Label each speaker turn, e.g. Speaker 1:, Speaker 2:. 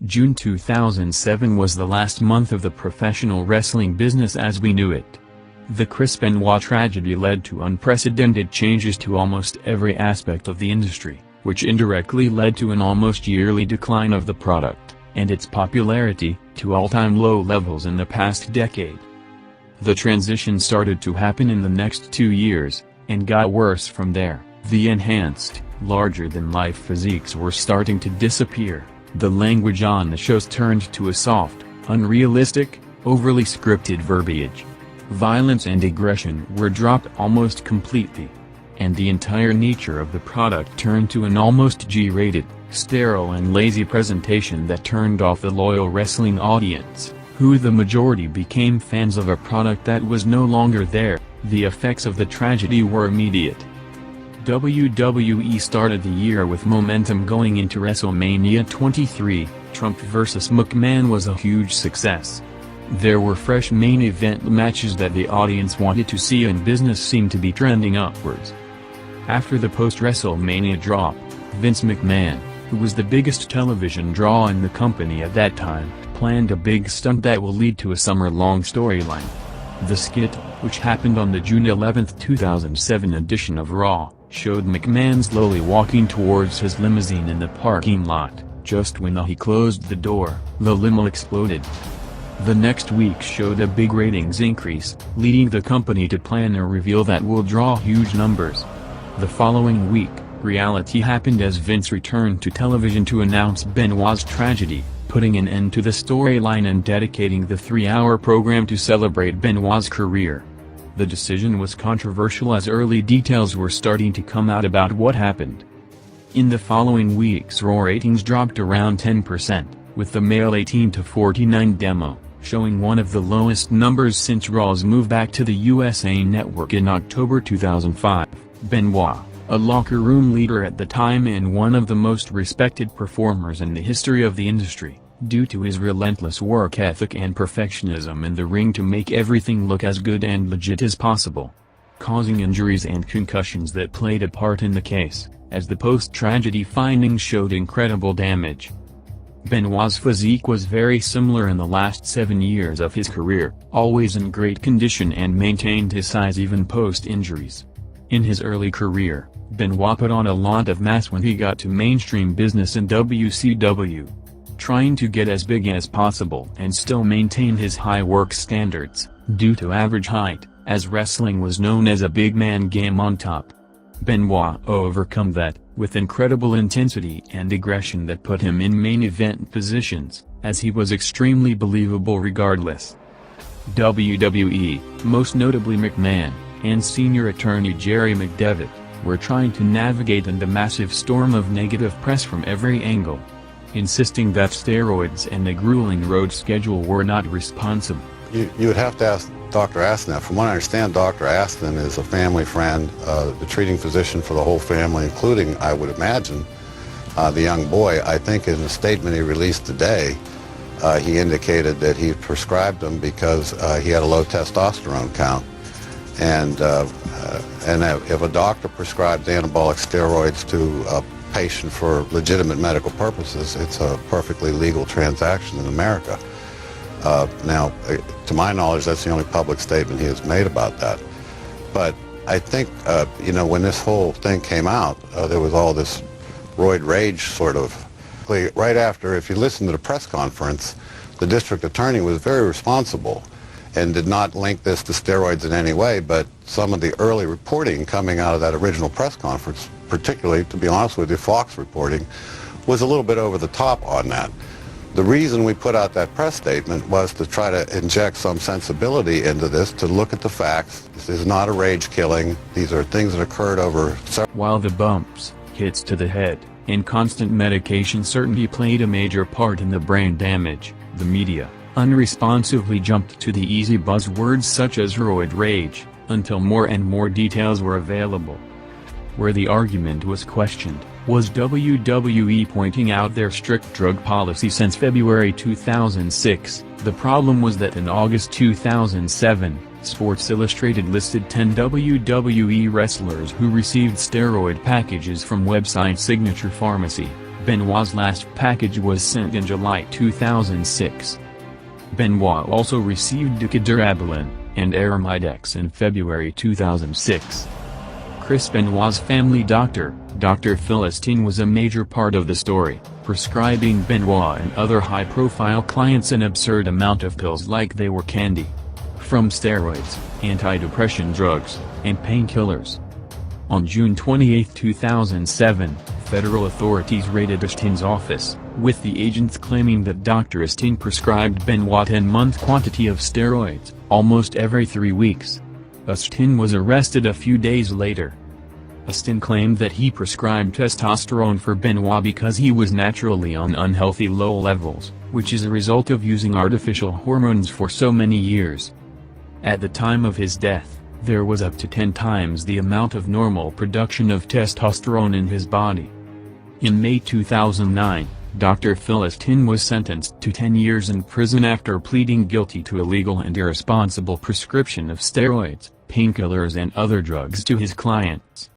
Speaker 1: June 2007 was the last month of the professional wrestling business as we knew it. The Chris Benoit tragedy led to unprecedented changes to almost every aspect of the industry, which indirectly led to an almost yearly decline of the product, and its popularity, to all-time low levels in the past decade. The transition started to happen in the next 2 years, and got worse from there. The enhanced, larger-than-life physiques were starting to disappear, the language on the shows turned to a soft, unrealistic, overly scripted verbiage. Violence and aggression were dropped almost completely. And the entire nature of the product turned to an almost G-rated, sterile and lazy presentation that turned off the loyal wrestling audience, who the majority became fans of a product that was no longer there. The effects of the tragedy were immediate. WWE started the year with momentum going into WrestleMania 23, Trump vs. McMahon was a huge success. There were fresh main event matches that the audience wanted to see and business seemed to be trending upwards. After the post-WrestleMania drop, Vince McMahon, who was the biggest television draw in the company at that time, planned a big stunt that will lead to a summer-long storyline. The skit, which happened on the June 11, 2007 edition of Raw, showed McMahon slowly walking towards his limousine in the parking lot. Just when he closed the door, the limo exploded. The next week showed a big ratings increase, leading the company to plan a reveal that will draw huge numbers. The following week, reality happened as Vince returned to television to announce Benoit's tragedy, putting an end to the storyline and dedicating the 3-hour program to celebrate Benoit's career. The decision was controversial as early details were starting to come out about what happened. In the following weeks Raw ratings dropped around 10%, with the male 18 to 49 demo, showing one of the lowest numbers since Raw's move back to the USA Network in October 2005. Benoit, a locker room leader at the time and one of the most respected performers in the history of the industry, due to his relentless work ethic and perfectionism in the ring to make everything look as good and legit as possible, causing injuries and concussions that played a part in the case, as the post-tragedy findings showed incredible damage. Benoit's physique was very similar in the last 7 years of his career, always in great condition and maintained his size even post-injuries. In his early career, Benoit put on a lot of mass when he got to mainstream business in WCW, trying to get as big as possible and still maintain his high work standards, due to average height, as wrestling was known as a big man game on top. Benoit overcome that, with incredible intensity and aggression that put him in main event positions, as he was extremely believable regardless. WWE, most notably McMahon, and senior attorney Jerry McDevitt, were trying to navigate in the massive storm of negative press from every angle, insisting that steroids and a grueling road schedule were not responsible.
Speaker 2: You would have to ask Dr. Astin. From what I understand, Dr. Astin is a family friend, the treating physician for the whole family, including, I would imagine, the young boy. I think in the statement he released today, he indicated that he prescribed them because he had a low testosterone count. And if a doctor prescribes anabolic steroids to a patient for legitimate medical purposes, it's a perfectly legal transaction in America. Now, to my knowledge, that's the only public statement he has made about that. But I think, when this whole thing came out, there was all this roid rage sort of. Right after, if you listen to the press conference, the district attorney was very responsible and did not link this to steroids in any way, but some of the early reporting coming out of that original press conference, particularly, to be honest with you, Fox reporting, was a little bit over the top on that. The reason we put out that press statement was to try to inject some sensibility into this, to look at the facts. This is not a rage killing. These are things that occurred over several...
Speaker 1: While the bumps, hits to the head, and constant medication certainly played a major part in the brain damage, the media unresponsively jumped to the easy buzzwords such as roid rage, until more and more details were available. Where the argument was questioned, was WWE pointing out their strict drug policy since February 2006. The problem was that in August 2007, Sports Illustrated listed 10 WWE wrestlers who received steroid packages from website Signature Pharmacy. Benoit's last package was sent in July 2006. Benoit also received Decadurabolin and Arimidex in February 2006. Chris Benoit's family doctor, Dr. Astin, was a major part of the story, prescribing Benoit and other high-profile clients an absurd amount of pills like they were candy. From steroids, antidepressant drugs, and painkillers. On June 28, 2007, federal authorities raided Astin's office, with the agents claiming that Dr. Astin prescribed Benoit a 10-month quantity of steroids, almost every 3 weeks. Astin was arrested a few days later. Astin claimed that he prescribed testosterone for Benoit because he was naturally on unhealthy low levels, which is a result of using artificial hormones for so many years. At the time of his death, there was up to 10 times the amount of normal production of testosterone in his body. In May 2009, Dr. Astin was sentenced to 10 years in prison after pleading guilty to illegal and irresponsible prescription of steroids, painkillers and other drugs to his clients.